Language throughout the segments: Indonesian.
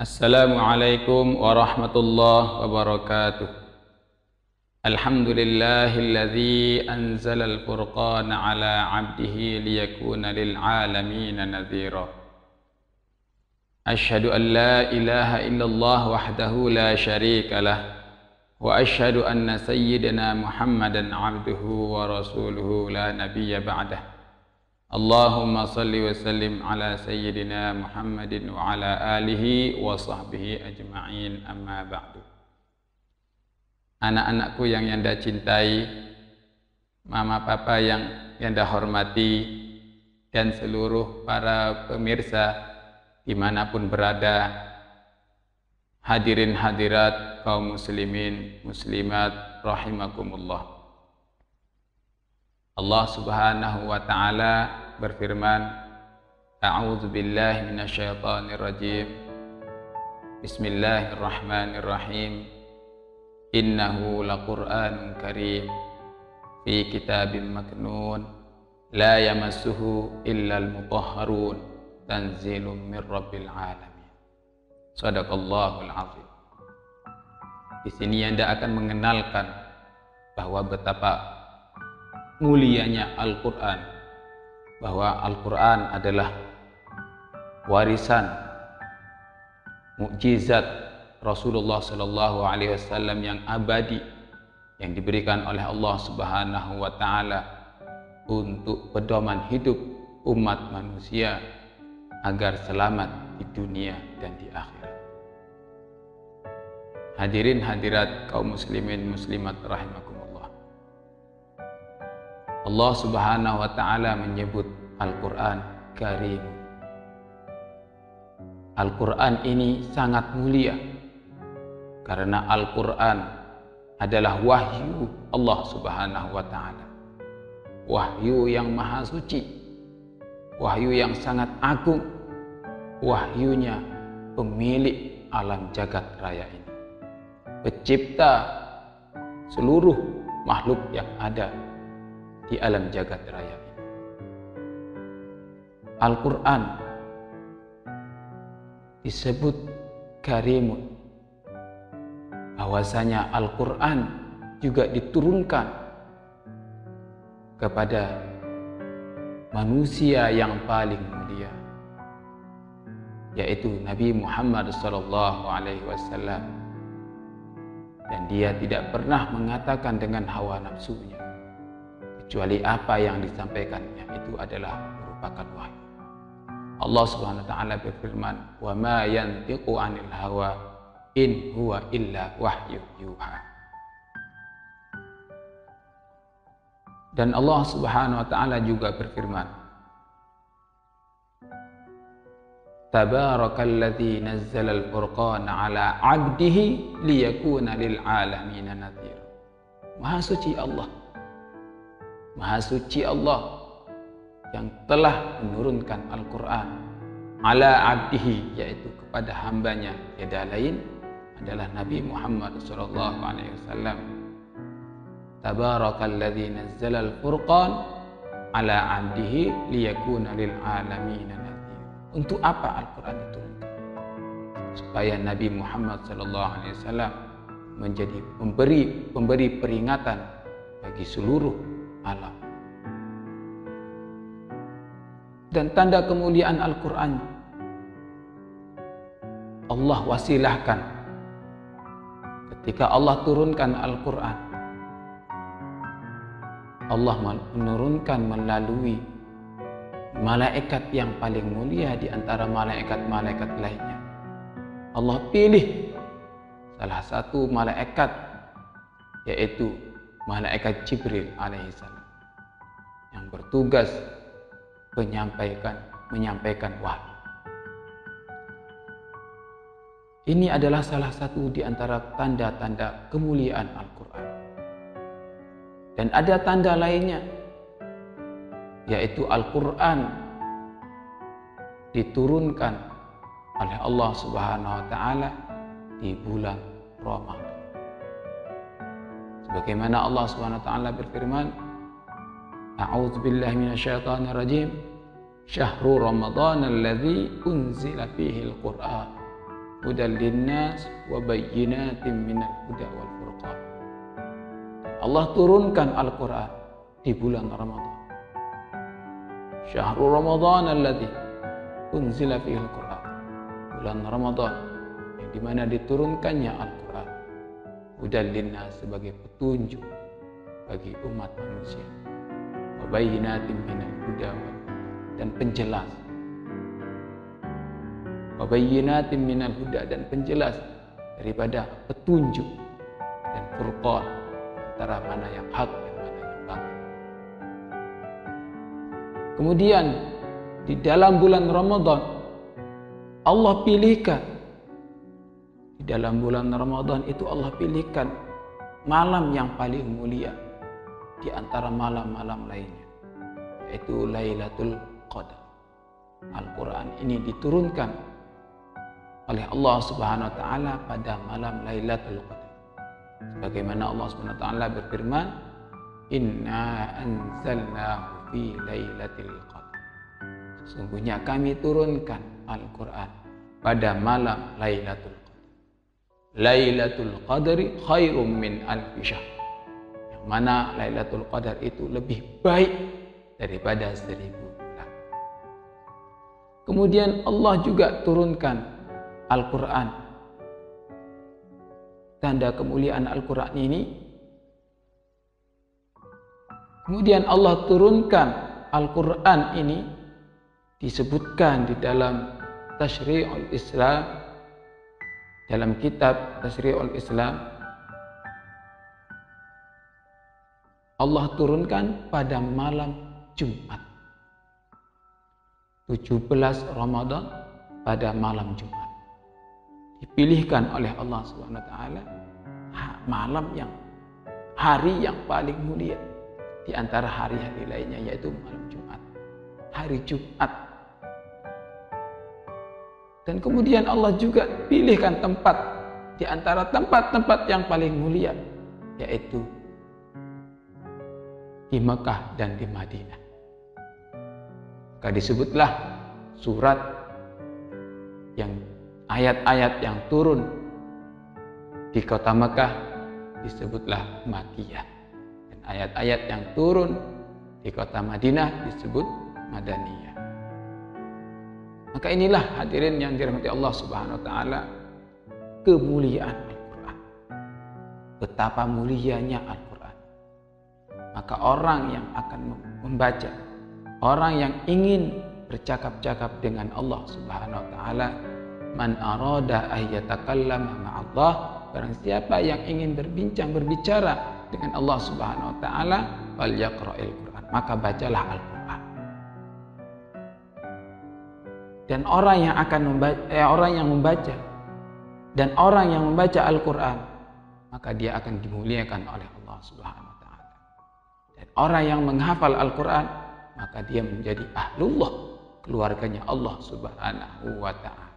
Assalamualaikum warahmatullahi wabarakatuh. Alhamdulillahilladzi anzalal furqana ala 'abdihi liyakuna lil 'alamin nadhira. Asyhadu an la ilaha illallah wahdahu la syarika lah wa asyhadu anna sayyidina Muhammadan 'abduhu wa rasuluhu la nabiyya ba'dah. Allahumma salli wa sallim ala sayyidina Muhammadin wa ala alihi wa sahbihi ajma'in, amma ba'du. Anak-anakku yang Yanda cintai, mama papa yang Yanda hormati, dan seluruh para pemirsa dimanapun berada, hadirin hadirat kaum muslimin muslimat rahimakumullah. Allah subhanahu wa ta'ala berfirman, A'udzu billahi minasyaitonir rajim. Bismillahirrahmanirrahim. Innahu laqur'anun karim fi kitabim maknun la yamassuhu illal mutahharun tanzilum mir rabbil alamin. Shadaqallahul azim. Di sini Anda akan mengenalkan bahwa betapa mulianya Al-Quran, bahwa Al-Quran adalah warisan mukjizat Rasulullah Sallallahu Alaihi Wasallam yang abadi, yang diberikan oleh Allah Subhanahu Wa Taala untuk pedoman hidup umat manusia agar selamat di dunia dan di akhirat. Hadirin hadirat kaum muslimin muslimat rahimakumullah. Allah Subhanahu wa ta'ala menyebut Al-Quran Karim. Al-Quran ini sangat mulia karena Al-Quran adalah wahyu Allah Subhanahu wa ta'ala, wahyu yang maha suci, wahyu yang sangat agung, wahyunya pemilik alam jagat raya ini, pencipta seluruh makhluk yang ada di alam jagat raya ini. Al-Quran disebut karimun, bahwasanya Al-Quran juga diturunkan kepada manusia yang paling mulia, yaitu Nabi Muhammad SAW, dan dia tidak pernah mengatakan dengan hawa nafsunya, kecuali apa yang disampaikannya itu adalah merupakan wahyu. Allah Subhanahu wa ta'ala berfirman, "Wa ma yantiqu 'anil hawa in huwa illa wahyu yuha." Dan Allah Subhanahu wa ta'ala juga berfirman, "Tabarakalladzi nazzalal furqana 'ala 'abdihi liyakuna lil 'alamin nadhira." Maha suci Allah, Maha suci Allah yang telah menurunkan Al-Quran ala abdihi, yaitu kepada hambanya, tiada lain adalah Nabi Muhammad SAW. Tabarakalladzi nazzalal furqan ala abdihi liyakuna lil alamin nadhir. Untuk apa Al-Quran diturunkan? Supaya Nabi Muhammad SAW menjadi pemberi peringatan bagi seluruh alam. Dan tanda kemuliaan Al-Quran, Allah wasilahkan ketika Allah turunkan Al-Quran, Allah menurunkan melalui malaikat yang paling mulia di antara malaikat-malaikat lainnya. Allah pilih salah satu malaikat, yaitu malaikat Jibril alaihissalam, yang bertugas menyampaikan wahyu. Ini adalah salah satu di antara tanda-tanda kemuliaan Al-Quran. Dan ada tanda lainnya, yaitu Al-Quran diturunkan oleh Allah Subhanahu wa ta'ala di bulan Ramadan. Sebagaimana Allah Subhanahu wa ta'ala berfirman, A'udzu billahi minasyaitonir rajim. Syahrul Ramadan alladzi unzila fihi al-Qur'an hudal linnas wa bayyinatin minal huda wal furqan. Allah turunkan Al-Quran di bulan Ramadan. Syahrul Ramadan alladzi unzila fihi Al-Quran. Bulan Ramadan yang dimana diturunkannya Al-Quran. Hudal linnas sebagai petunjuk bagi umat manusia. Wa bayyinatin minal huda wal furqan, dan penjelas. Wa bayyinatin minal huda, dan penjelas daripada petunjuk dan furqan, antara mana yang hak dan mana yang batil. Kemudian di dalam bulan Ramadan Allah pilihkan, di dalam bulan Ramadan itu Allah pilihkan malam yang paling mulia di antara malam-malam lainnya, yaitu Lailatul Qadar. Al-Quran ini diturunkan oleh Allah Subhanahu wa taala pada malam Lailatul Qadar. Sebagaimana Allah Subhanahu wa taala berfirman, "Inna anzalnahu fi Lailatul Qadar." Sesungguhnya kami turunkan Al-Quran pada malam Lailatul Qadar. Lailatul Qadri khairum min alfi syahr. Yang mana Lailatul Qadar itu lebih baik daripada 1000 bulan. Kemudian Allah juga turunkan Al-Quran. Tanda kemuliaan Al-Quran ini, kemudian Allah turunkan Al-Quran ini disebutkan di dalam Tasyri'ul Islam, dalam kitab Tasyri'ul Islam. Allah turunkan pada malam Jumat, 17 Ramadan, pada malam Jumat. Dipilihkan oleh Allah Subhanahu wa taala malam yang, hari yang paling mulia di antara hari-hari lainnya, yaitu malam Jumat, hari Jumat. Dan kemudian Allah juga pilihkan tempat di antara tempat-tempat yang paling mulia, yaitu di Mekah dan di Madinah. Maka disebutlah surat yang, ayat-ayat yang turun di kota Mekah disebutlah Makkiyah, dan ayat-ayat yang turun di kota Madinah disebut Madaniyah. Maka inilah hadirin yang dirahmati Allah Subhanahu wa taala, kemuliaan Al-Quran. Betapa mulianya Al-Quran. Maka orang yang akan membaca, orang yang ingin bercakap-cakap dengan Allah Subhanahu wa taala, man arada ayyatakallama ma'allah, barang siapa yang ingin berbicara dengan Allah Subhanahu wa taala, fal yaqra'il Quran, maka bacalah Al-Quran. Dan orang yang akan membaca dan orang yang membaca Al-Quran, maka dia akan dimuliakan oleh Allah Subhanahu wa taala. Dan orang yang menghafal Al-Quran, maka dia menjadi ahlullah, keluarganya Allah Subhanahu wa taala.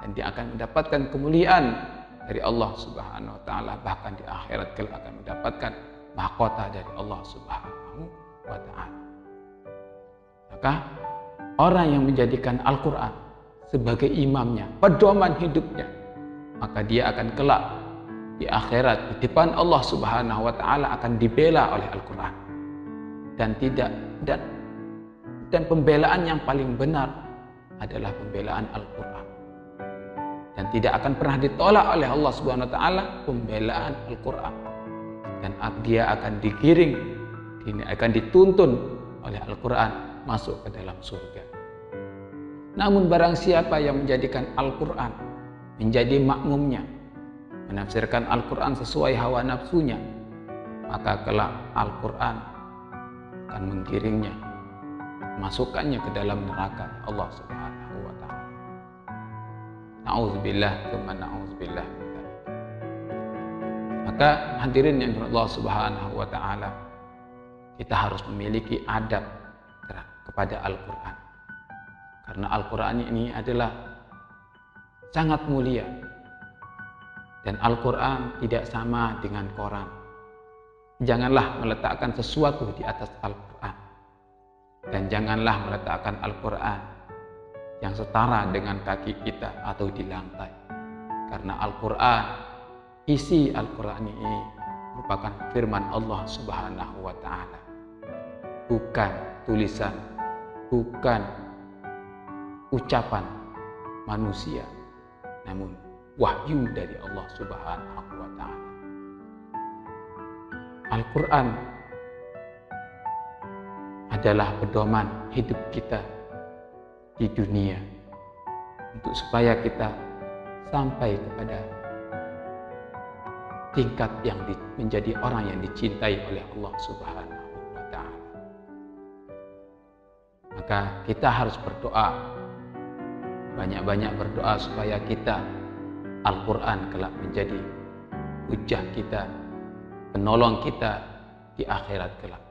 Dan dia akan mendapatkan kemuliaan dari Allah Subhanahu wa taala, bahkan di akhirat kelak akan mendapatkan mahkota dari Allah Subhanahu wa taala. Maka orang yang menjadikan Al-Quran sebagai imamnya, pedoman hidupnya, maka dia akan kelak di akhirat di depan Allah Subhanahu wa taala akan dibela oleh Al-Quran. Dan pembelaan yang paling benar adalah pembelaan Al-Quran. Dan tidak akan pernah ditolak oleh Allah Subhanahu wa taala pembelaan Al-Quran. Dan dia akan digiring, akan dituntun oleh Al-Quran masuk ke dalam surga. Namun barang siapa yang menjadikan Al-Quran menjadi makmumnya, menafsirkan Al-Quran sesuai hawa nafsunya, maka kelak Al-Quran akan menggiringnya, masukkannya ke dalam neraka Allah Subhanahu wa taala. Na'udzubillah, tsumma na'udzubillah. Maka hadirin yang dirahmati Allah Subhanahu wa taala, kita harus memiliki adab kepada Al-Quran. Karena Al-Quran ini adalah sangat mulia. Dan Al-Quran tidak sama dengan Quran. Janganlah meletakkan sesuatu di atas Al-Quran. Dan janganlah meletakkan Al-Quran yang setara dengan kaki kita atau di lantai. Karena Al-Quran, isi Al-Quran ini merupakan firman Allah Subhanahu wa Ta'ala, bukan tulisan, bukan ucapan manusia, namun wahyu dari Allah Subhanahu wa Ta'ala. Al-Quran adalah pedoman hidup kita di dunia, untuk supaya kita sampai kepada tingkat yang menjadi orang yang dicintai oleh Allah Subhanahu wa Ta'ala. Maka kita harus berdoa, banyak-banyak berdoa supaya kita, Al-Quran kelak menjadi hujah kita, penolong kita di akhirat kelak.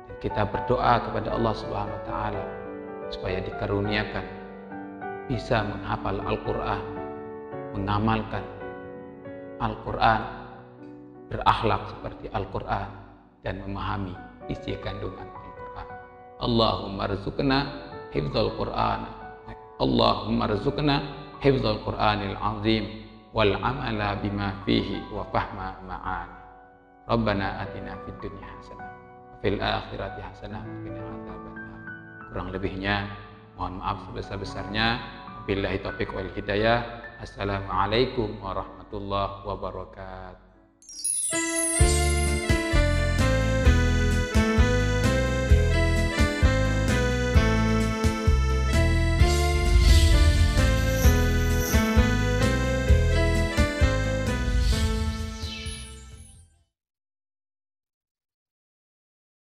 Dan kita berdoa kepada Allah Subhanahu wa Ta'ala supaya dikaruniakan bisa menghafal Al-Quran, mengamalkan Al-Quran, berakhlak seperti Al-Quran, dan memahami isi kandungan Al-Quran. Allahumma rzuqna hifdzal Quran, Allahumma rzuqna hifdzal Quranil azim wal amala bima fihi wa fahma ma'ani. Rabbana atina fid dunya hasanah wa fil akhirati hasanah wa qina adzabannar. Kurang lebihnya mohon maaf sebesar-besarnya. Billahi taufiq wal hidayah. Assalamualaikum warahmatullahi wabarakatuh.